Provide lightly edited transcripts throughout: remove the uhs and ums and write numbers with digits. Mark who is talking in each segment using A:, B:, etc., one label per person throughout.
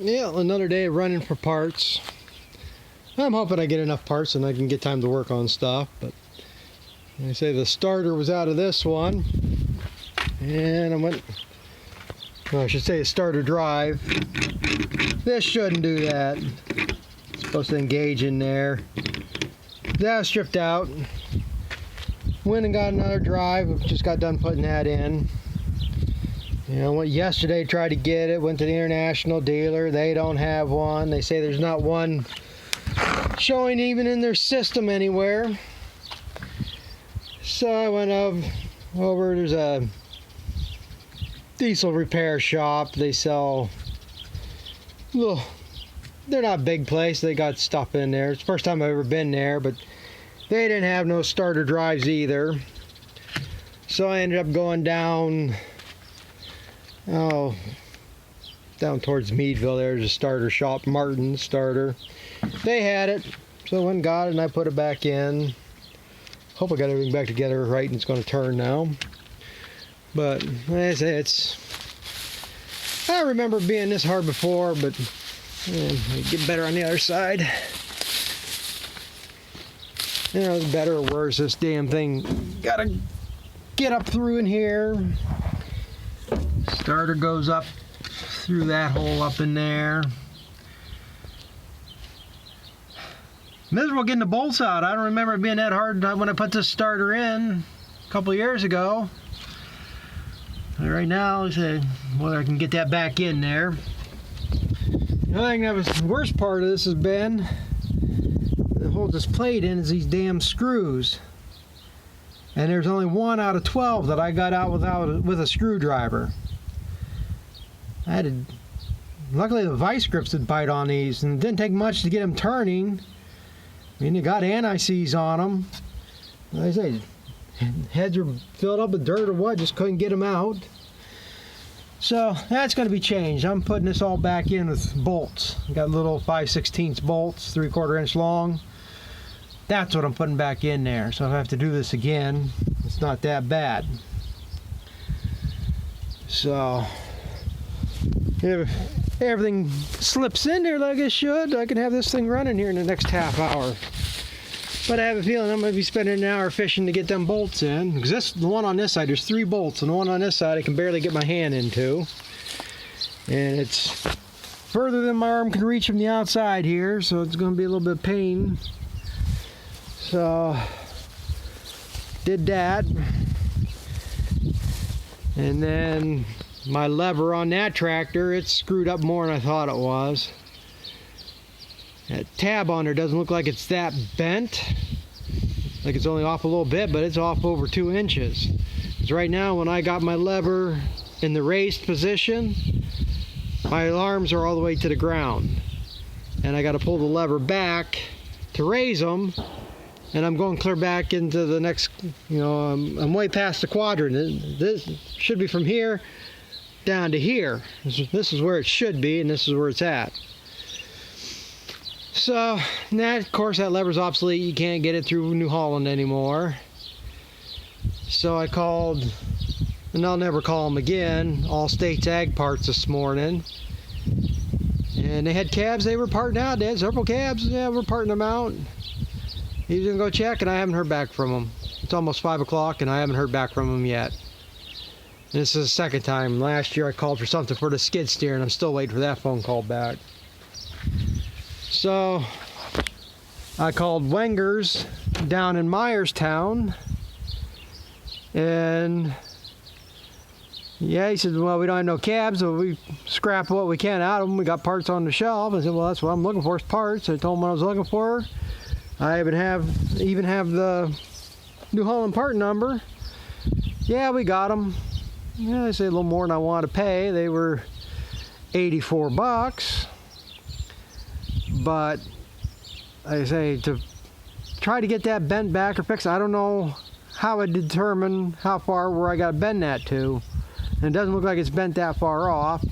A: Yeah, another day running for parts. I'm hoping I get enough parts and I can get time to work on stuff, but they say the starter was out of this one, and I should say a starter drive. This shouldn't do that. It's supposed to engage in there. That was stripped out. Went and got another drive. Just got done putting that in. You know, went yesterday, tried to get it, went to the international dealer. They don't have one. They say there's not one showing even in their system anywhere. So I went over, there's a diesel repair shop. They sell little, they're not a big place. They got stuff in there. It's the first time I've ever been there, but they didn't have no starter drives either. So I ended up going down towards Meadville. There's a starter shop, Martin's Starter. They had it, so I went and got it, and I put it back in. Hope I got everything back together right, and it's going to turn now. But like I say, I remember being this hard before, but it get better on the other side. You know, better or worse, this damn thing gotta get up through in here. Starter goes up through that hole up in there. Miserable getting the bolts out. I don't remember it being that hard when I put this starter in a couple of years ago. But right now, I say whether I can get that back in there. The other thing that was the worst part of this has been that holds this plate in is these damn screws. And there's only 1 out of 12 that I got out with a screwdriver. Luckily the vice grips would bite on these, and it didn't take much to get them turning. I mean, they got anti-seize on them. Like I say, heads are filled up with dirt or what, just couldn't get them out. So that's going to be changed. I'm putting this all back in with bolts. I got little 5/16 bolts, 3/4 inch long. That's what I'm putting back in there. So if I have to do this again, it's not that bad. So if everything slips in there like it should, I can have this thing running here in the next half hour. But I have a feeling I'm going to be spending an hour fishing to get them bolts in. Because the one on this side, there's 3 bolts, and the one on this side I can barely get my hand into. And it's further than my arm can reach from the outside here, so it's going to be a little bit of pain. So, did that. And then my lever on that tractor, it's screwed up more than I thought it was. That tab on there doesn't look like it's that bent. Like it's only off a little bit, but it's off over 2 inches. Because right now when I got my lever in the raised position, my alarms are all the way to the ground. And I got to pull the lever back to raise them. And I'm going clear back into the next, I'm way past the quadrant. This should be from here down to here. This is where it should be, and this is where it's at. So, of course, that lever's obsolete. You can't get it through New Holland anymore. So I called, and I'll never call them again, All States Ag Parts this morning. And they had cabs they were parting out. They had several cabs. Yeah, we're parting them out. He's going to go check, and I haven't heard back from him. It's almost 5 o'clock, and I haven't heard back from him yet. And this is the second time. Last year I called for something for the skid steer, and I'm still waiting for that phone call back. So I called Wenger's down in Myerstown, and yeah, he said, well, we don't have no cabs, so we scrap what we can out of them. We got parts on the shelf. I said, well, that's what I'm looking for is parts. I told him what I was looking for. I even have the New Holland part number. Yeah, we got them. Yeah, they say a little more than I wanted to pay. They were $84. But like I say, to try to get that bent back or fixed, I don't know how I determine how far where I got to bend that to. And it doesn't look like it's bent that far off.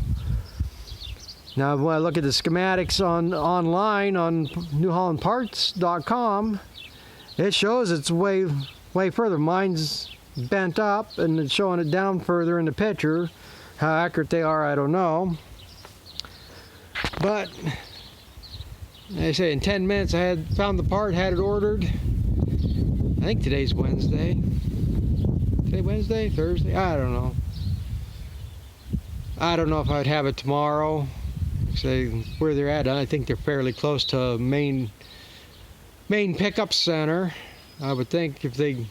A: Now, when I look at the schematics online on NewHollandParts.com, it shows it's way further. Mine's bent up, and it's showing it down further in the picture. How accurate they are, I don't know. But like I say, in 10 minutes I had found the part, had it ordered. I think today's Wednesday. Today Wednesday? Thursday? I don't know. I don't know if I'd have it tomorrow. Say where they're at, I think they're fairly close to main pickup center. I would think if they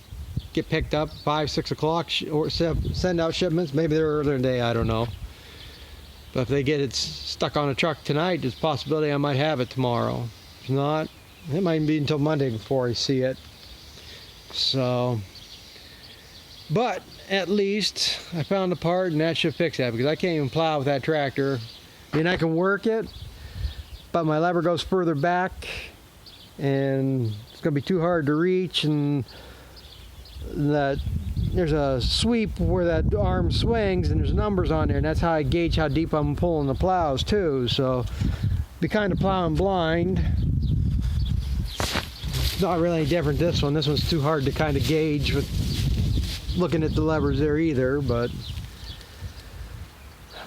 A: get picked up 5-6 o'clock or send out shipments, maybe they're earlier in the day, I don't know. But if they get it stuck on a truck tonight, there's a possibility I might have it tomorrow. If not, it might be until Monday before I see it. So, but at least I found the part, and that should fix that, because I can't even plow with that tractor. I mean, I can work it, but my lever goes further back, and it's going to be too hard to reach, and there's a sweep where that arm swings, and there's numbers on there, and that's how I gauge how deep I'm pulling the plows too. So, be kind of plowing blind. It's not really any different this one. This one's too hard to kind of gauge with looking at the levers there either, but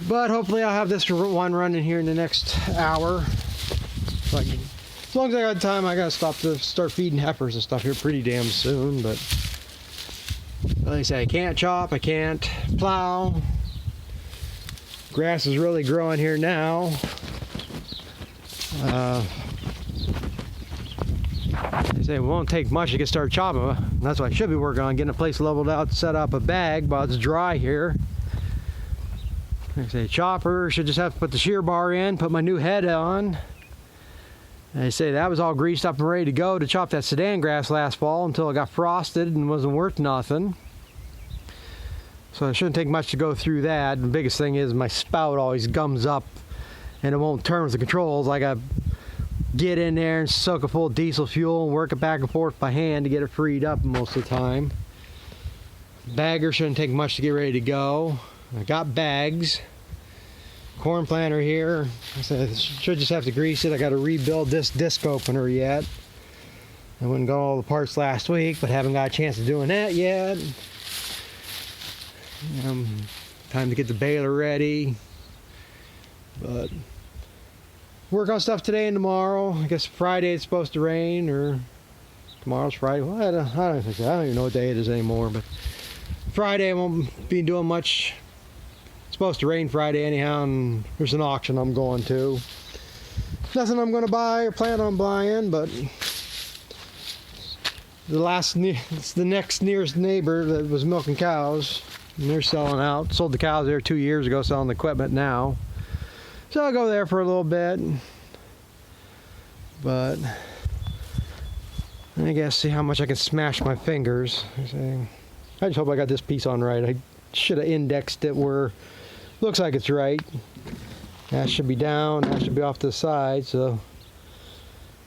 A: hopefully I'll have this one running here in the next hour. So as long as I got time, I gotta start feeding heifers and stuff here pretty damn soon. But like I say, I can't chop, I can't plow. Grass is really growing here now. They say it won't take much to get started chopping. That's what I should be working on, getting a place leveled out, set up a bag while it's dry here. Like I say, chopper, should just have to put the shear bar in, put my new head on. And they say that was all greased up and ready to go to chop that Sudan grass last fall until it got frosted and wasn't worth nothing. So it shouldn't take much to go through that. The biggest thing is my spout always gums up and it won't turn with the controls. I got to get in there and soak it full of diesel fuel and work it back and forth by hand to get it freed up most of the time. Bagger shouldn't take much to get ready to go. I got bags. Corn planter here. I said, should just have to grease it. I got to rebuild this disc opener yet. I went and got all the parts last week, but haven't got a chance of doing that yet. Time to get the baler ready. But work on stuff today and tomorrow. I guess Friday it's supposed to rain, or tomorrow's Friday. Well, I don't even know what day it is anymore. But Friday I won't be doing much. It's supposed to rain Friday anyhow, and there's an auction I'm going to. Nothing I'm going to buy or plan on buying, but it's the next nearest neighbor that was milking cows, and they're selling out. Sold the cows there 2 years ago, selling the equipment now. So I'll go there for a little bit, but I guess see how much I can smash my fingers. I just hope I got this piece on right. I should have indexed it where looks like it's right. That should be down, that should be off to the side, so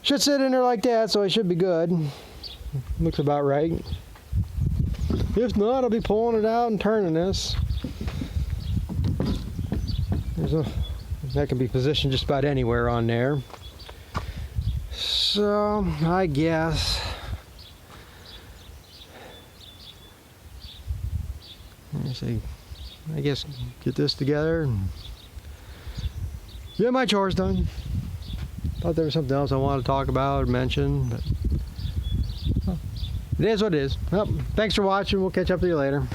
A: should sit in there like that, so it should be good. Looks about right. If not, I'll be pulling it out and turning this. That can be positioned just about anywhere on there. So I guess get this together and get my chores done. Thought there was something else I wanted to talk about or mention, but it is what it is. Well, thanks for watching. We'll catch up with you later.